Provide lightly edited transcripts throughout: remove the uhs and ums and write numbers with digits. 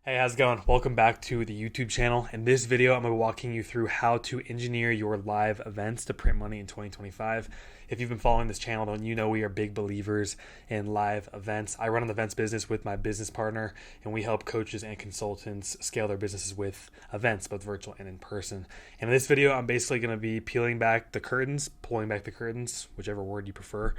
Hey, how's it going? Welcome back to the YouTube channel. In this video, I'm going to be walking you through how to engineer your live events to print money in 2025. If you've been following this channel, then you know we are big believers in live events. I run an events business with my business partner, and we help coaches and consultants scale their businesses with events, both virtual and in person. And in this video, I'm basically going to be pulling back the curtains, whichever word you prefer,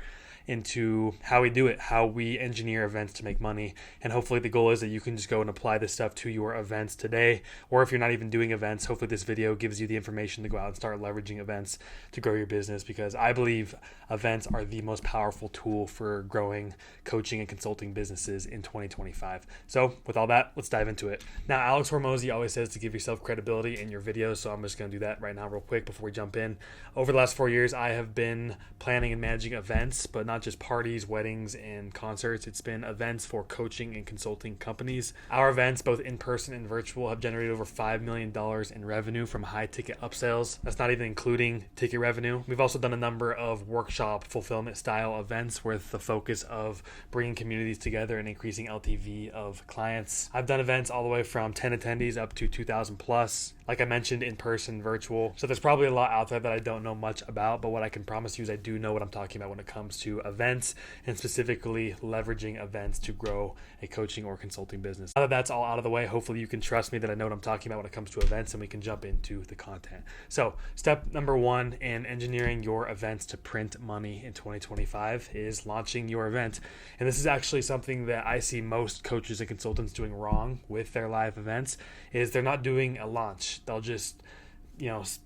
into how we do it, how we engineer events to make money. And hopefully the goal is that you can just go and apply this stuff to your events today. Or if you're not even doing events, hopefully this video gives you the information to go out and start leveraging events to grow your business, because I believe events are the most powerful tool for growing coaching and consulting businesses in 2025. So with all that, let's dive into it. Now, Alex Hormozy always says to give yourself credibility in your videos, so I'm just going to do that right now real quick before we jump in. Over the last 4 years, I have been planning and managing events, but not just parties, weddings, and concerts. It's been events for coaching and consulting companies. Our events, both in person and virtual, have generated over $5 million in revenue from high ticket upsells. That's not even including ticket revenue. We've also done a number of workshop fulfillment style events with the focus of bringing communities together and increasing LTV of clients. I've done events all the way from 10 attendees up to 2,000 plus. Like I mentioned, in person, virtual. So there's probably a lot out there that I don't know much about, but what I can promise you is I do know what I'm talking about when it comes to events, and specifically leveraging events to grow a coaching or consulting business. Now that that's all out of the way, hopefully you can trust me that I know what I'm talking about when it comes to events, and we can jump into the content. So step number one in engineering your events to print money in 2025 is launching your event. And this is actually something that I see most coaches and consultants doing wrong with their live events, is they're not doing a launch. They'll just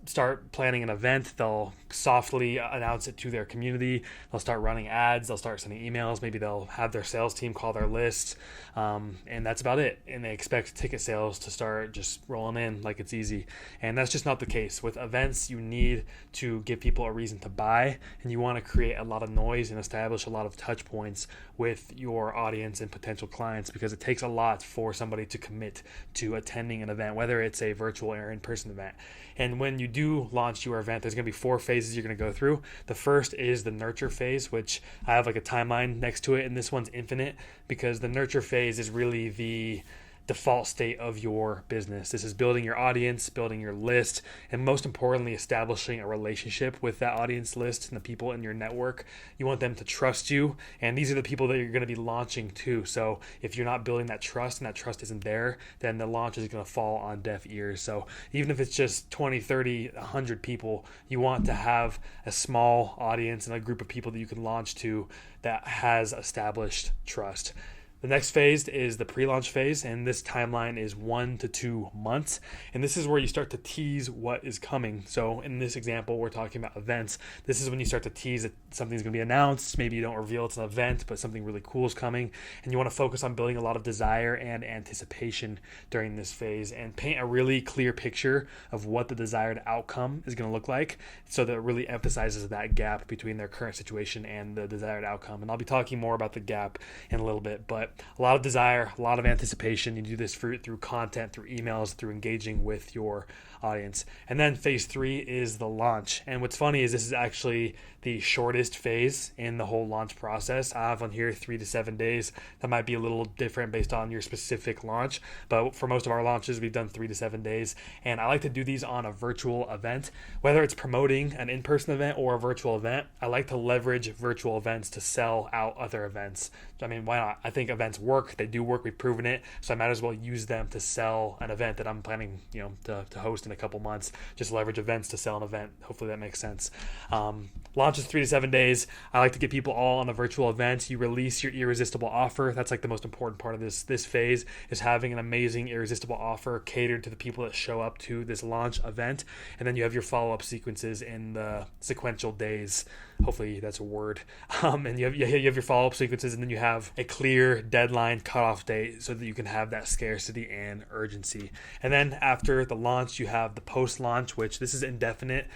start planning an event. They'll softly announce it to their community. They'll start running ads. They'll start sending emails. Maybe they'll have their sales team call their list, and that's about it. And they expect ticket sales to start just rolling in like it's easy. And that's just not the case. With events, you need to give people a reason to buy, and you want to create a lot of noise and establish a lot of touch points with your audience and potential clients, because it takes a lot for somebody to commit to attending an event, whether it's a virtual or in-person event. And when you do launch your event, there's going to be 4 phases you're going to go through. The first is the nurture phase, which I have like a timeline next to it, and this one's infinite, because the nurture phase is really the default state of your business. This is building your audience, building your list, and most importantly, establishing a relationship with that audience list and the people in your network. You want them to trust you, and these are the people that you're going to be launching to. So if you're not building that trust and that trust isn't there, then the launch is going to fall on deaf ears. So even if it's just 20, 30, 100 people, you want to have a small audience and a group of people that you can launch to that has established trust. The next phase is the pre-launch phase, and this timeline is 1 to 2 months. And this is where you start to tease what is coming. So in this example, we're talking about events. This is when you start to tease that something's going to be announced. Maybe you don't reveal it's an event, but something really cool is coming. And you want to focus on building a lot of desire and anticipation during this phase, and paint a really clear picture of what the desired outcome is going to look like, so that it really emphasizes that gap between their current situation and the desired outcome. And I'll be talking more about the gap in a little bit, but a lot of desire, a lot of anticipation. You do this through content, through emails, through engaging with your audience. And then phase 3 is the launch. And what's funny is this is actually the shortest phase in the whole launch process. I have on here 3 to 7 days. That might be a little different based on your specific launch, but for most of our launches, we've done 3 to 7 days. And I like to do these on a virtual event, whether it's promoting an in-person event or a virtual event. I like to leverage virtual events to sell out other events. I mean, why not? I think events work. They do work. We've proven it. So I might as well use them to sell an event that I'm planning, to host in a couple months. Just leverage events to sell an event. Hopefully that makes sense. Launch is 3 to 7 days. I like to get people all on a virtual event. You release your irresistible offer. That's like the most important part of this phase, is having an amazing irresistible offer catered to the people that show up to this launch event. And then you have your follow-up sequences in the sequential days. Hopefully that's a word. And you have your follow-up sequences, and then you have a clear deadline cutoff date so that you can have that scarcity and urgency. And then after the launch, you have the post-launch, which this is indefinite,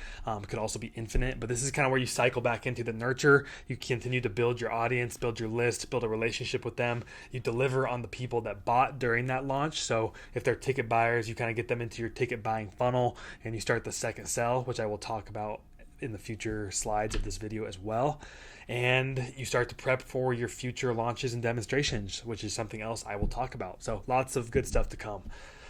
could also be infinite, but this is kind of where you cycle back into the nurture. You continue to build your audience, build your list, build a relationship with them. You deliver on the people that bought during that launch. So if they're ticket buyers, you kind of get them into your ticket buying funnel, and you start the second sell, which I will talk about in the future slides of this video as well. And you start to prep for your future launches and demonstrations, which is something else I will talk about. So lots of good stuff to come.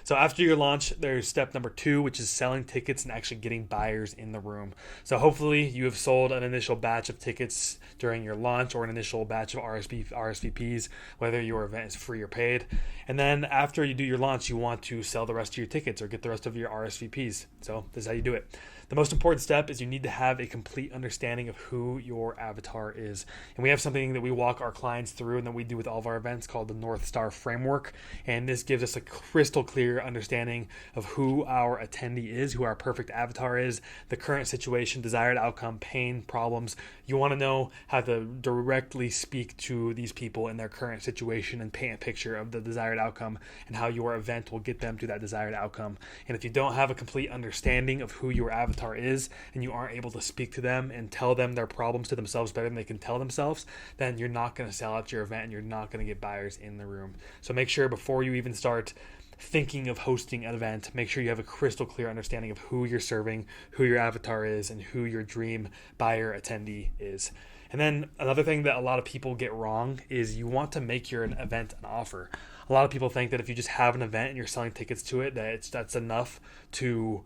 So after your launch, there's step number 2, which is selling tickets and actually getting buyers in the room. So hopefully you have sold an initial batch of tickets during your launch, or an initial batch of RSVPs, whether your event is free or paid. And then after you do your launch, you want to sell the rest of your tickets or get the rest of your RSVPs. So this is how you do it. The most important step is you need to have a complete understanding of who your avatar is. And we have something that we walk our clients through and that we do with all of our events called the North Star Framework. And this gives us a crystal clear understanding of who our attendee is, who our perfect avatar is, the current situation, desired outcome, pain, problems. You want to know how to directly speak to these people in their current situation and paint a picture of the desired outcome and how your event will get them to that desired outcome. And if you don't have a complete understanding of who your avatar is, and you aren't able to speak to them and tell them their problems to themselves better than they can tell themselves, then you're not going to sell out your event and you're not going to get buyers in the room. So make sure before you even start thinking of hosting an event, make sure you have a crystal clear understanding of who you're serving, who your avatar is, and who your dream buyer attendee is. And then another thing that a lot of people get wrong is you want to make your event an offer. A lot of people think that if you just have an event and you're selling tickets to it, that's enough to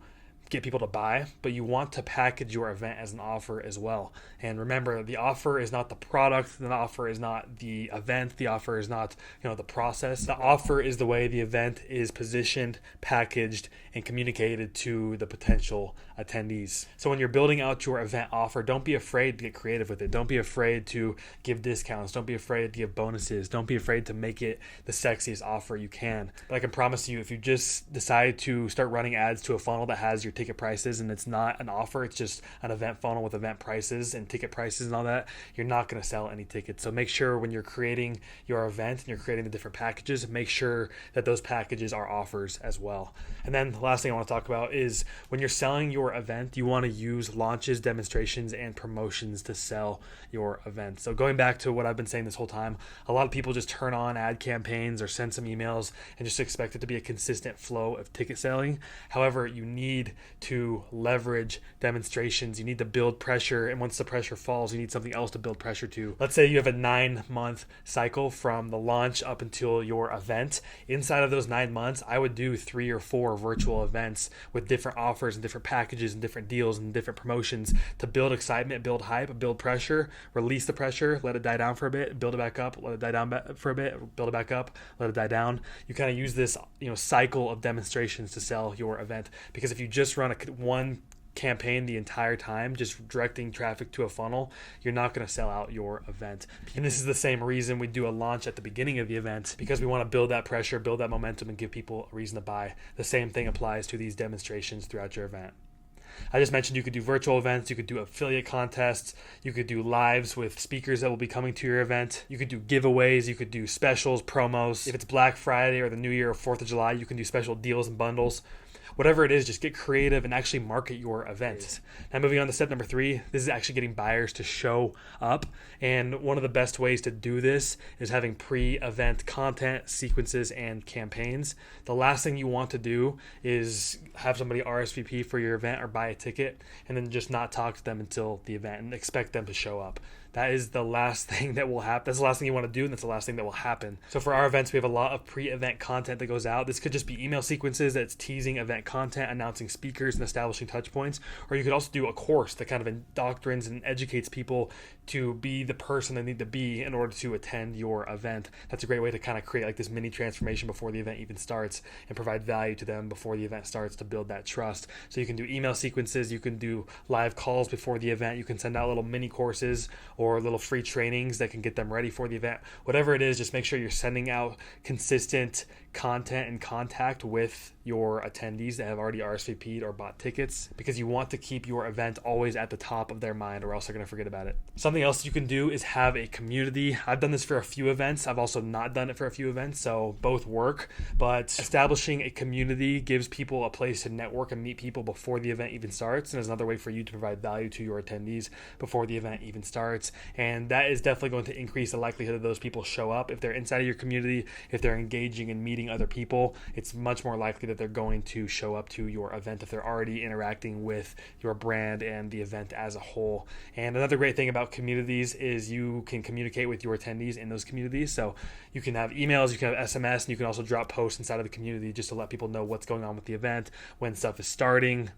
get people to buy, but you want to package your event as an offer as well. And remember, the offer is not the product, the offer is not the event, the offer is not, the process. The offer is the way the event is positioned, packaged, and communicated to the potential attendees. So when you're building out your event offer, don't be afraid to get creative with it. Don't be afraid to give discounts. Don't be afraid to give bonuses. Don't be afraid to make it the sexiest offer you can. But I can promise you, if you just decide to start running ads to a funnel that has your ticket prices and it's not an offer, it's just an event funnel with event prices and ticket prices and all that, you're not going to sell any tickets. So make sure when you're creating your event and you're creating the different packages, make sure that those packages are offers as well. And then the last thing I want to talk about is when you're selling your event, you want to use launches, demonstrations, and promotions to sell your event. So going back to what I've been saying this whole time, a lot of people just turn on ad campaigns or send some emails and just expect it to be a consistent flow of ticket selling. However, you need to leverage demonstrations. You need to build pressure, and once the pressure falls, you need something else to build pressure to. Let's say you have a 9-month cycle from the launch up until your event. Inside of those 9 months, I would do 3 or 4 virtual events with different offers and different packages and different deals and different promotions to build excitement, build hype, build pressure, release the pressure, let it die down for a bit, build it back up, let it die down for a bit, build it back up, let it die down. You kind of use this cycle of demonstrations to sell your event, because if you just run one campaign the entire time, just directing traffic to a funnel, you're not going to sell out your event. And this is the same reason we do a launch at the beginning of the event, because we want to build that pressure, build that momentum, and give people a reason to buy. The same thing applies to these demonstrations throughout your event. I just mentioned you could do virtual events, you could do affiliate contests, you could do lives with speakers that will be coming to your event, you could do giveaways, you could do specials, promos. If it's Black Friday or the New Year or 4th of July, you can do special deals and bundles. Whatever it is, just get creative and actually market your event. Now moving on to step number 3, this is actually getting buyers to show up. And one of the best ways to do this is having pre-event content, sequences, and campaigns. The last thing you want to do is have somebody RSVP for your event or buy a ticket and then just not talk to them until the event and expect them to show up. That is the last thing that will happen. That's the last thing you want to do, and that's the last thing that will happen. So for our events, we have a lot of pre-event content that goes out. This could just be email sequences that's teasing event content, announcing speakers, and establishing touch points. Or you could also do a course that kind of indoctrines and educates people to be the person they need to be in order to attend your event. That's a great way to kind of create like this mini transformation before the event even starts and provide value to them before the event starts to build that trust. So you can do email sequences, you can do live calls before the event, you can send out little mini courses or little free trainings that can get them ready for the event. Whatever it is, just make sure you're sending out consistent content and contact with your attendees that have already RSVP'd or bought tickets, because you want to keep your event always at the top of their mind, or else they're going to forget about it. Something else you can do is have a community. I've done this for a few events. I've also not done it for a few events, so both work. But establishing a community gives people a place to network and meet people before the event even starts, and is another way for you to provide value to your attendees before the event even starts. And that is definitely going to increase the likelihood that those people show up if they're inside of your community, if they're engaging and meeting meeting other people, it's much more likely that they're going to show up to your event if they're already interacting with your brand and the event as a whole. And another great thing about communities is you can communicate with your attendees in those communities. So you can have emails, you can have SMS, and you can also drop posts inside of the community just to let people know what's going on with the event, when stuff is starting,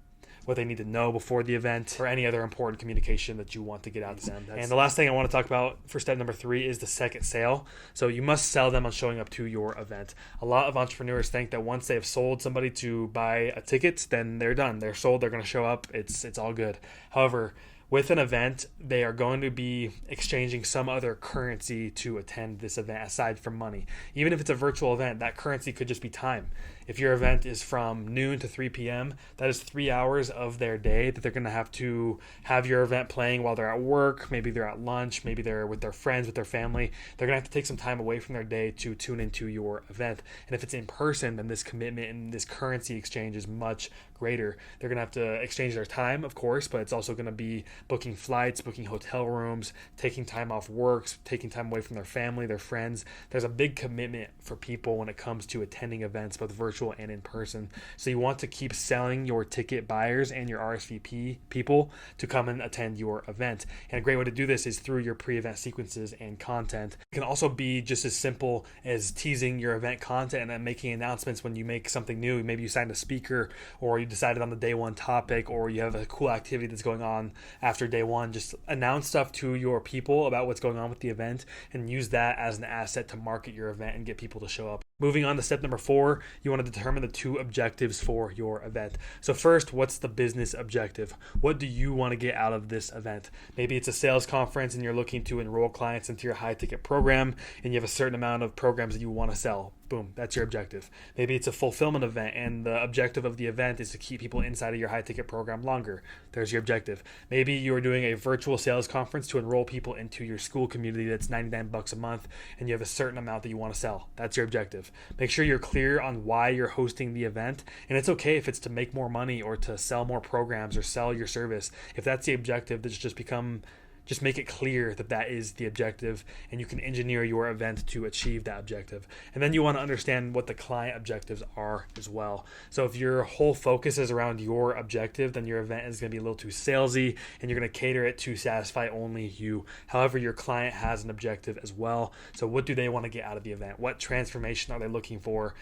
what they need to know before the event, or any other important communication that you want to get out to them. And the last thing I want to talk about for step number 3 is the second sale. So you must sell them on showing up to your event. A lot of entrepreneurs think that once they have sold somebody to buy a ticket, then they're done. They're sold, they're going to show up, it's all good. However, with an event, they are going to be exchanging some other currency to attend this event aside from money. Even if it's a virtual event, that currency could just be time. If your event is from noon to 3 p.m., that is 3 hours of their day that they're going to have your event playing while they're at work. Maybe they're at lunch. Maybe they're with their friends, with their family. They're going to have to take some time away from their day to tune into your event. And if it's in person, then this commitment and this currency exchange is much greater. They're going to have to exchange their time, of course, but it's also going to be booking flights, booking hotel rooms, taking time off work, taking time away from their family, their friends. There's a big commitment for people when it comes to attending events, both virtual and in person. So you want to keep selling your ticket buyers and your RSVP people to come and attend your event. And a great way to do this is through your pre-event sequences and content. It can also be just as simple as teasing your event content and then making announcements when you make something new. Maybe you signed a speaker, or you decided on the day one topic, or you have a cool activity that's going on after day one. Just announce stuff to your people about what's going on with the event and use that as an asset to market your event and get people to show up. Moving on to step number 4, you want to determine the 2 objectives for your event. So first, what's the business objective? What do you want to get out of this event? Maybe it's a sales conference and you're looking to enroll clients into your high ticket program, and you have a certain amount of programs that you want to sell. Boom, that's your objective. Maybe it's a fulfillment event and the objective of the event is to keep people inside of your high ticket program longer. There's your objective. Maybe you're doing a virtual sales conference to enroll people into your school community that's $99 a month, and you have a certain amount that you want to sell. That's your objective. Make sure you're clear on why you're hosting the event, and it's okay if it's to make more money or to sell more programs or sell your service. If that's the objective, just make it clear that that is the objective, and you can engineer your event to achieve that objective. And then you want to understand what the client objectives are as well. So if your whole focus is around your objective, then your event is going to be a little too salesy, and you're going to cater it to satisfy only you. However, your client has an objective as well. So what do they want to get out of the event? What transformation are they looking for?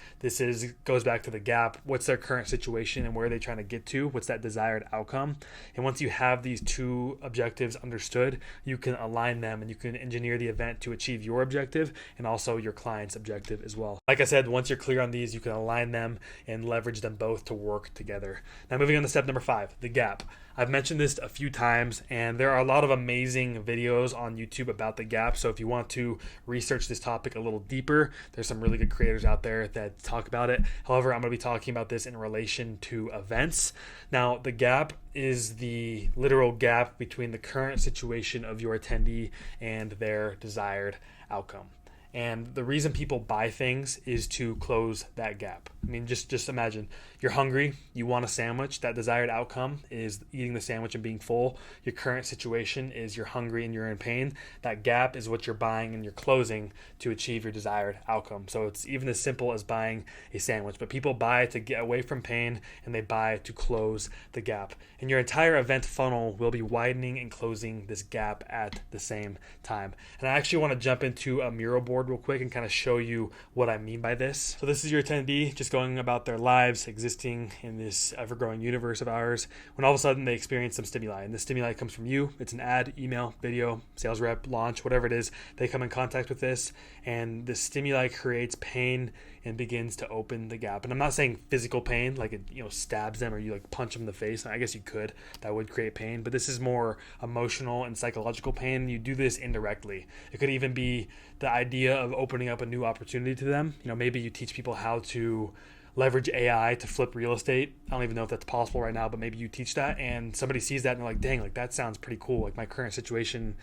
Goes back to the gap. What's their current situation and where are they trying to get to? What's that desired outcome? And once you have these 2 objectives understood, you can align them and you can engineer the event to achieve your objective and also your client's objective as well. Like I said, once you're clear on these, you can align them and leverage them both to work together. Now moving on to step number 5, the gap. I've mentioned this a few times, and there are a lot of amazing videos on YouTube about the gap. So if you want to research this topic a little deeper, there's some really good creators out there that talk about it. However, I'm going to be talking about this in relation to events. Now, the gap is the literal gap between the current situation of your attendee and their desired outcome. And the reason people buy things is to close that gap. I mean, just imagine you're hungry, you want a sandwich. That desired outcome is eating the sandwich and being full. Your current situation is you're hungry and you're in pain. That gap is what you're buying and you're closing to achieve your desired outcome. So it's even as simple as buying a sandwich. But people buy to get away from pain, and they buy to close the gap. And your entire event funnel will be widening and closing this gap at the same time. And I actually want to jump into a mural board real quick and kind of show you what I mean by this. So this is your attendee just going about their lives, existing in this ever-growing universe of ours, when all of a sudden they experience some stimuli. And the stimuli comes from you. It's an ad, email, video, sales rep, launch, whatever it is. They come in contact with this, and the stimuli creates pain and begins to open the gap. And I'm not saying physical pain, like it stabs them or you like punch them in the face. I guess you could. That would create pain. But this is more emotional and psychological pain. You do this indirectly. It could even be the idea of opening up a new opportunity to them. Maybe you teach people how to leverage AI to flip real estate. I don't even know if that's possible right now, but maybe you teach that and somebody sees that and they're like, dang, like that sounds pretty cool. Like my current situation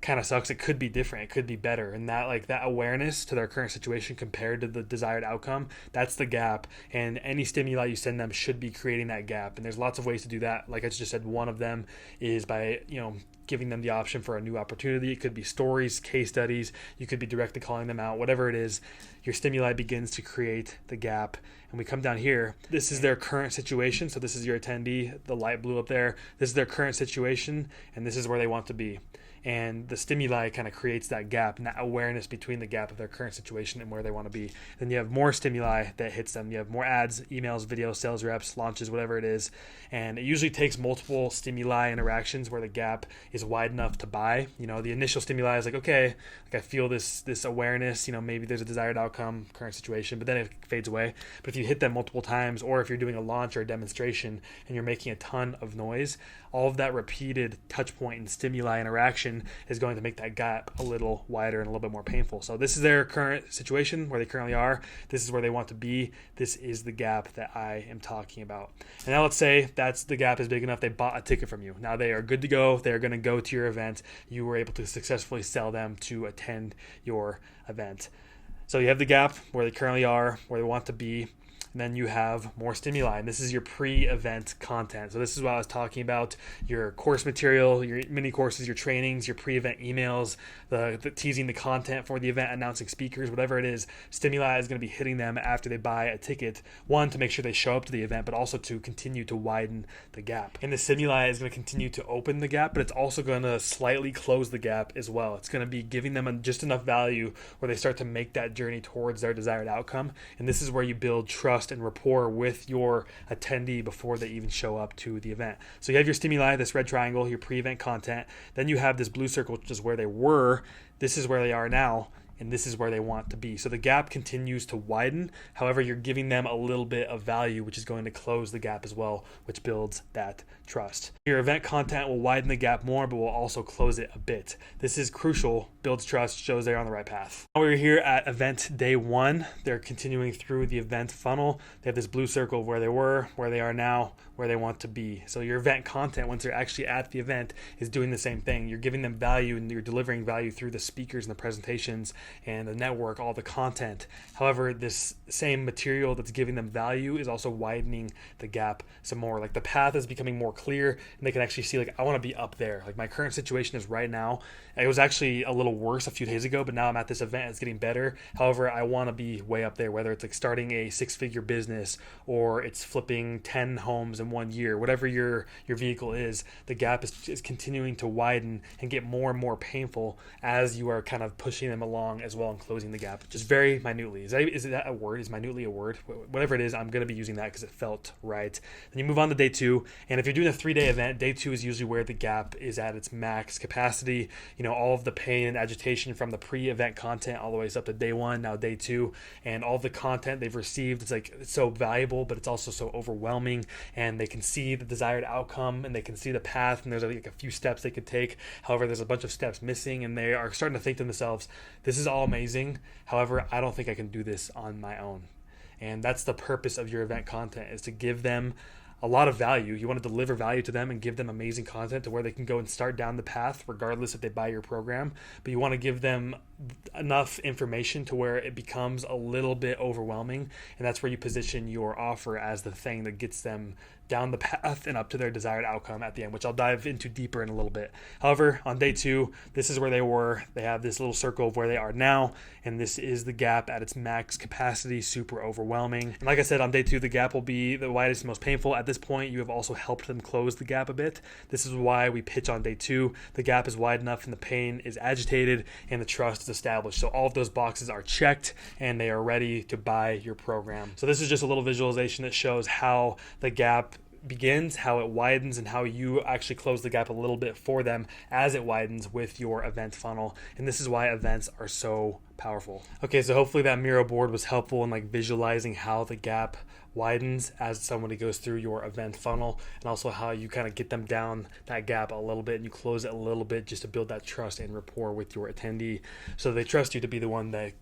kind of sucks. It could be different. It could be better. And that awareness to their current situation compared to the desired outcome, that's the gap. And any stimuli you send them should be creating that gap. And there's lots of ways to do that. Like I just said, one of them is by, giving them the option for a new opportunity. It could be stories, case studies. You could be directly calling them out. Whatever it is, your stimuli begins to create the gap. And we come down here. This is their current situation. So this is your attendee. The light blue up there. This is their current situation, and this is where they want to be. And the stimuli kind of creates that gap and that awareness between the gap of their current situation and where they want to be. Then you have more stimuli that hits them. You have more ads, emails, videos, sales reps, launches, whatever it is. And it usually takes multiple stimuli interactions where the gap is wide enough to buy. The initial stimuli is like, okay, I feel this awareness, maybe there's a desired outcome, current situation, but then it fades away. But if you hit them multiple times, or if you're doing a launch or a demonstration and you're making a ton of noise, all of that repeated touch point and stimuli interaction is going to make that gap a little wider and a little bit more painful. So this is their current situation, where they currently are. This is where they want to be. This is the gap that I am talking about. And now let's say the gap is big enough. They bought a ticket from you. Now they are good to go. They are going to go to your event. You were able to successfully sell them to attend your event. So you have the gap where they currently are, where they want to be. And then you have more stimuli, and this is your pre-event content. So this is what I was talking about: your course material, your mini courses, your trainings, your pre-event emails, the teasing the content for the event, announcing speakers, whatever it is. Stimuli is going to be hitting them after they buy a ticket, one, to make sure they show up to the event, but also to continue to widen the gap. And the stimuli is going to continue to open the gap, but it's also going to slightly close the gap as well. It's going to be giving them just enough value where they start to make that journey towards their desired outcome. And this is where you build trust and rapport with your attendee before they even show up to the event. So you have your stimuli, this red triangle, your pre-event content. Then you have this blue circle, which is where they were. This is where they are now. And this is where they want to be. So the gap continues to widen. However, you're giving them a little bit of value, which is going to close the gap as well, which builds that trust. Your event content will widen the gap more, but will also close it a bit. This is crucial, builds trust, shows they're on the right path. Now we're here at event day 1. They're continuing through the event funnel. They have this blue circle of where they were, where they are now, where they want to be. So your event content, once they're actually at the event, is doing the same thing. You're giving them value, and you're delivering value through the speakers and the presentations and the network, all the content. However, this same material that's giving them value is also widening the gap some more. Like the path is becoming more clear, and they can actually see, like, I want to be up there. Like my current situation is right now. It was actually a little worse a few days ago, but now I'm at this event. It's getting better. However, I want to be way up there, whether it's like starting a 6-figure business or it's flipping 10 homes in 1 year. Whatever your vehicle is, the gap is continuing to widen and get more and more painful as you are kind of pushing them along as well and closing the gap, just very minutely. Is that a word? Is minutely a word? Whatever it is, I'm going to be using that because it felt right. Then you move on to day 2, and if you're doing a 3-day event, day 2 is usually where the gap is at its max capacity. All of the pain and agitation from the pre-event content all the way up to day 1, now day 2, and all the content they've received, it's so valuable, but it's also so overwhelming, and they can see the desired outcome and they can see the path, and there's like a few steps they could take. However, there's a bunch of steps missing, and they are starting to think to themselves, this is all amazing. However, I don't think I can do this on my own. And that's the purpose of your event content, is to give them a lot of value. You want to deliver value to them and give them amazing content to where they can go and start down the path regardless if they buy your program. But you want to give them enough information to where it becomes a little bit overwhelming, and that's where you position your offer as the thing that gets them down the path and up to their desired outcome at the end, which I'll dive into deeper in a little bit. However, on day 2, this is where they were. They have this little circle of where they are now, and this is the gap at its max capacity, super overwhelming. And like I said, on day 2, the gap will be the widest and most painful. At this point, you have also helped them close the gap a bit. This is why we pitch on day 2. The gap is wide enough and the pain is agitated and the trust is established. So all of those boxes are checked and they are ready to buy your program. So this is just a little visualization that shows how the gap begins, how it widens, and how you actually close the gap a little bit for them as it widens with your event funnel. And this is why events are so powerful. Okay, so hopefully that Miro board was helpful in like visualizing how the gap widens as somebody goes through your event funnel, and also how you kind of get them down that gap a little bit and you close it a little bit just to build that trust and rapport with your attendee, so they trust you to be the one that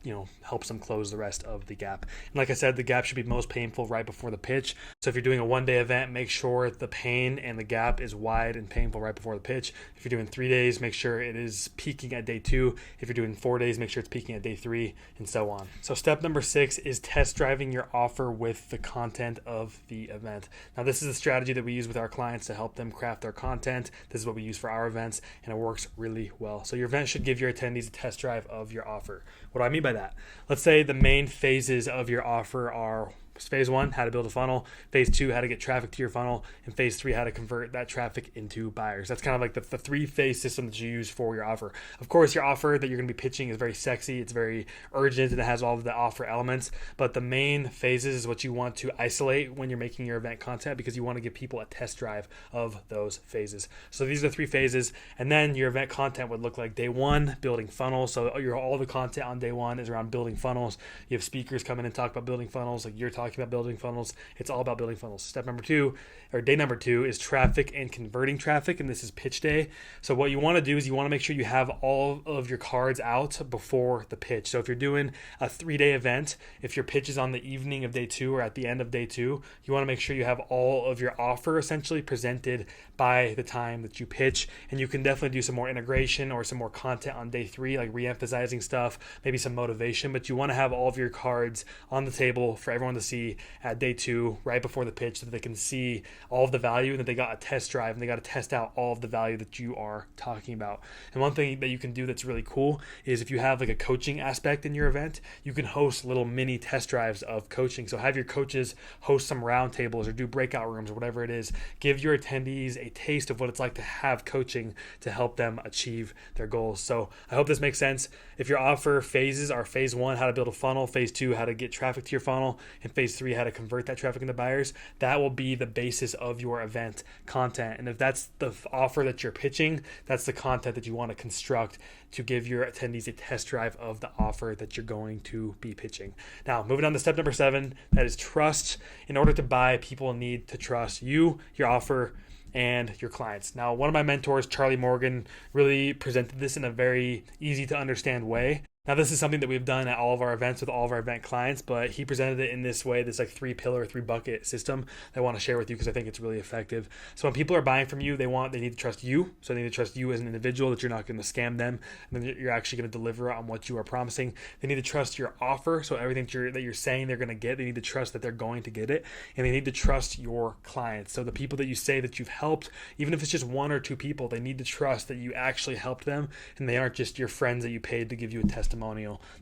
helps them close the rest of the gap. And like I said, the gap should be most painful right before the pitch. So if you're doing a one-day event, make sure the pain and the gap is wide and painful right before the pitch. If you're doing 3 days, make sure it is peaking at day 2. If you're doing 4 days, make sure it's peaking at day 3, and so on. So step number 6 is test driving your offer with the content of the event. Now, this is a strategy that we use with our clients to help them craft their content. This is what we use for our events, and it works really well. So your event should give your attendees a test drive of your offer. What do I mean by that? Let's say the main phases of your offer are: phase 1, how to build a funnel; phase 2, how to get traffic to your funnel; and phase 3, how to convert that traffic into buyers. That's kind of like the 3-phase system that you use for your offer. Of course, your offer that you're going to be pitching is very sexy, it's very urgent, and it has all of the offer elements, but the main phases is what you want to isolate when you're making your event content, because you want to give people a test drive of those phases. So these are the 3 phases, and then your event content would look like: day 1, building funnels. So all the content on day 1 is around building funnels. You have speakers come in and talk about building funnels, like you're talking about building funnels. It's all about building funnels. Step number 2, or day number 2, is traffic and converting traffic, and this is pitch day. So what you want to do is you want to make sure you have all of your cards out before the pitch. So if you're doing a 3-day event, if your pitch is on the evening of day 2 or at the end of day 2, you want to make sure you have all of your offer essentially presented by the time that you pitch. And you can definitely do some more integration or some more content on day 3, like re-emphasizing stuff, maybe some motivation, but you want to have all of your cards on the table for everyone to see at day 2, right before the pitch, so that they can see all of the value and that they got a test drive and they got to test out all of the value that you are talking about. And one thing that you can do that's really cool is if you have like a coaching aspect in your event, you can host little mini test drives of coaching. So have your coaches host some roundtables or do breakout rooms or whatever it is. Give your attendees a taste of what it's like to have coaching to help them achieve their goals. So I hope this makes sense. If your offer phases are: phase 1, how to build a funnel; phase 2, how to get traffic to your funnel; and phase 3, how to convert that traffic into buyers, that will be the basis of your event content. And if that's the offer that you're pitching, that's the content that you want to construct to give your attendees a test drive of the offer that you're going to be pitching. Now, moving on to step number 7, that is trust. In order to buy, people need to trust you, your offer, and your clients. Now, one of my mentors, Charlie Morgan, really presented this in a very easy to understand way. Now, this is something that we've done at all of our events with all of our event clients, but he presented it in this way, this like 3-pillar, 3-bucket system that I want to share with you because I think it's really effective. So when people are buying from you, they need to trust you. So they need to trust you as an individual, that you're not going to scam them, and that you're actually going to deliver on what you are promising. They need to trust your offer. So everything that you're saying they're going to get, they need to trust that they're going to get it. And they need to trust your clients. So the people that you say that you've helped, even if it's just 1 or 2 people, they need to trust that you actually helped them and they aren't just your friends that you paid to give you a testimonial.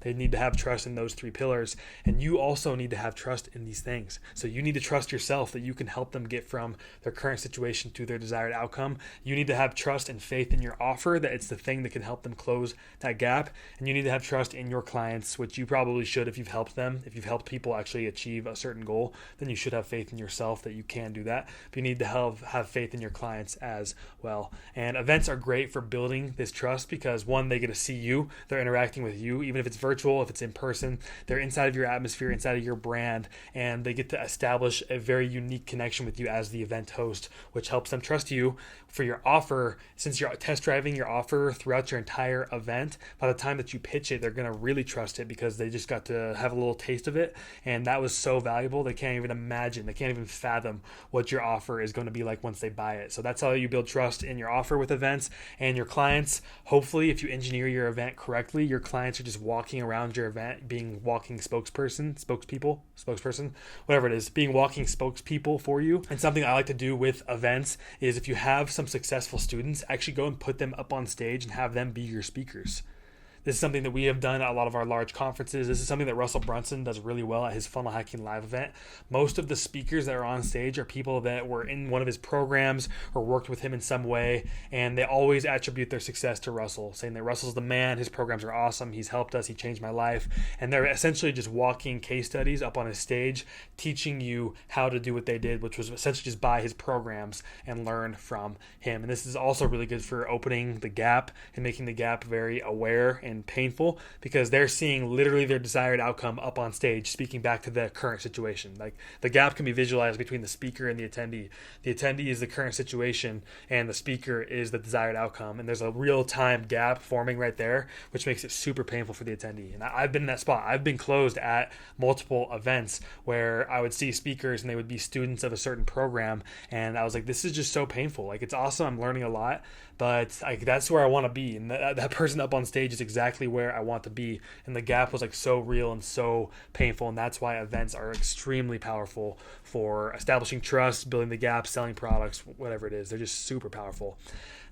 They need to have trust in those 3 pillars, and you also need to have trust in these things. So you need to trust yourself that you can help them get from their current situation to their desired outcome. You need to have trust and faith in your offer, that it's the thing that can help them close that gap. And you need to have trust in your clients, which you probably should if you've helped them. If you've helped people actually achieve a certain goal, then you should have faith in yourself that you can do that. But you need to have faith in your clients as well. And events are great for building this trust because, 1, they get to see you, they're interacting with you, even if it's virtual, if it's in person, they're inside of your atmosphere, inside of your brand, and they get to establish a very unique connection with you as the event host, which helps them trust you for your offer. Since you're test driving your offer throughout your entire event, by the time that you pitch it, they're going to really trust it because they just got to have a little taste of it, and that was so valuable they can't even imagine, they can't even fathom what your offer is going to be like once they buy it. So that's how you build trust in your offer with events. And your clients, hopefully, if you engineer your event correctly, your clients are just walking around your event being walking spokesperson, whatever it is, being walking spokespeople for you. And something I like to do with events is, if you have some successful students, actually go and put them up on stage and have them be your speakers. This is something that we have done at a lot of our large conferences. This is something that Russell Brunson does really well at his Funnel Hacking Live event. Most of the speakers that are on stage are people that were in one of his programs or worked with him in some way, and they always attribute their success to Russell, saying that Russell's the man, his programs are awesome, he's helped us, he changed my life. And they're essentially just walking case studies up on his stage, teaching you how to do what they did, which was essentially just buy his programs and learn from him. And this is also really good for opening the gap and making the gap very aware and and painful because they're seeing literally their desired outcome up on stage, speaking back to the current situation. Like the gap can be visualized between the speaker and the attendee. The attendee is the current situation and the speaker is the desired outcome. And there's a real time gap forming right there, which makes it super painful for the attendee. And I've been in that spot. I've been closed at multiple events where I would see speakers and they would be students of a certain program. And I was like, this is just so painful. Like, it's awesome. I'm learning a lot, but like, that's where I want to be. And that person up on stage is exactly where I want to be. And the gap was like so real and so painful. And that's why events are extremely powerful for establishing trust, building the gap, selling products, whatever it is. They're just super powerful.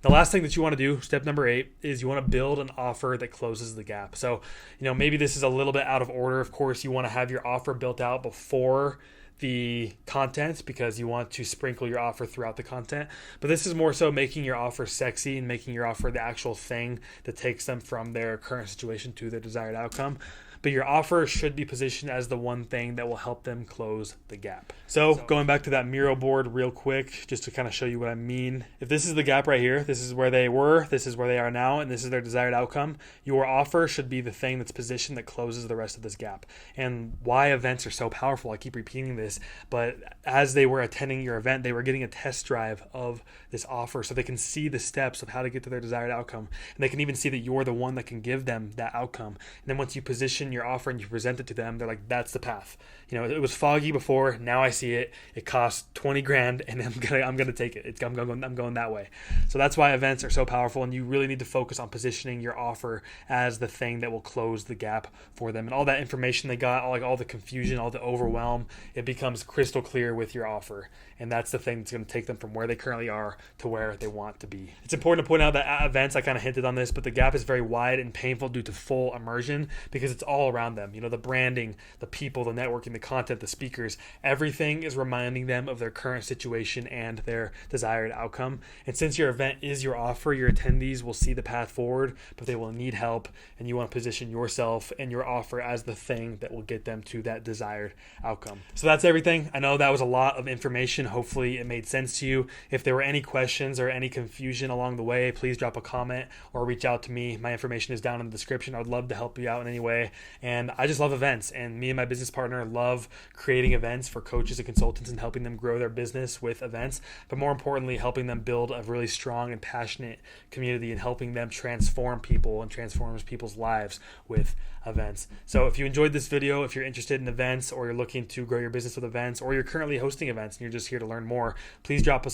The last thing that you want to do, step number 8, is you want to build an offer that closes the gap. So, maybe this is a little bit out of order. Of course, you want to have your offer built out before the content because you want to sprinkle your offer throughout the content. But this is more so making your offer sexy and making your offer the actual thing that takes them from their current situation to their desired outcome. But your offer should be positioned as the one thing that will help them close the gap. So going back to that Miro board real quick, just to kind of show you what I mean. If this is the gap right here, this is where they were, this is where they are now, and this is their desired outcome, your offer should be the thing that's positioned that closes the rest of this gap. And why events are so powerful, I keep repeating this, but as they were attending your event, they were getting a test drive of this offer so they can see the steps of how to get to their desired outcome. And they can even see that you're the one that can give them that outcome. And then once you position your offer and you present it to them, they're like, that's the path. It was foggy before, now I see it. It costs 20 grand and I'm gonna take it. I'm going that way. So that's why events are so powerful, and you really need to focus on positioning your offer as the thing that will close the gap for them. And all that information they got, all the confusion, all the overwhelm, it becomes crystal clear with your offer. And that's the thing that's going to take them from where they currently are to where they want to be. It's important to point out that at events, I kind of hinted on this, but the gap is very wide and painful due to full immersion because it's all around them. The branding, the people, the networking, the content, the speakers, everything is reminding them of their current situation and their desired outcome. And since your event is your offer, your attendees will see the path forward, but they will need help. And you want to position yourself and your offer as the thing that will get them to that desired outcome. So that's everything. I know that was a lot of information. Hopefully it made sense to you. If there were any questions or any confusion along the way, please drop a comment or reach out to me. My information is down in the description. I would love to help you out in any way. And I just love events, and me and my business partner love creating events for coaches and consultants and helping them grow their business with events, but more importantly, helping them build a really strong and passionate community and helping them transform people and transform people's lives with events. So if you enjoyed this video, if you're interested in events or you're looking to grow your business with events, or you're currently hosting events and you're just here to learn more, please drop a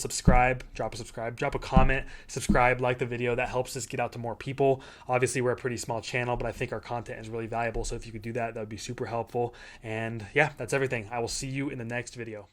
comment, subscribe, like the video. That helps us get out to more people. Obviously, we're a pretty small channel, but I think our content is really valuable. So if you could do that, that would be super helpful. And yeah, that's everything. I will see you in the next video.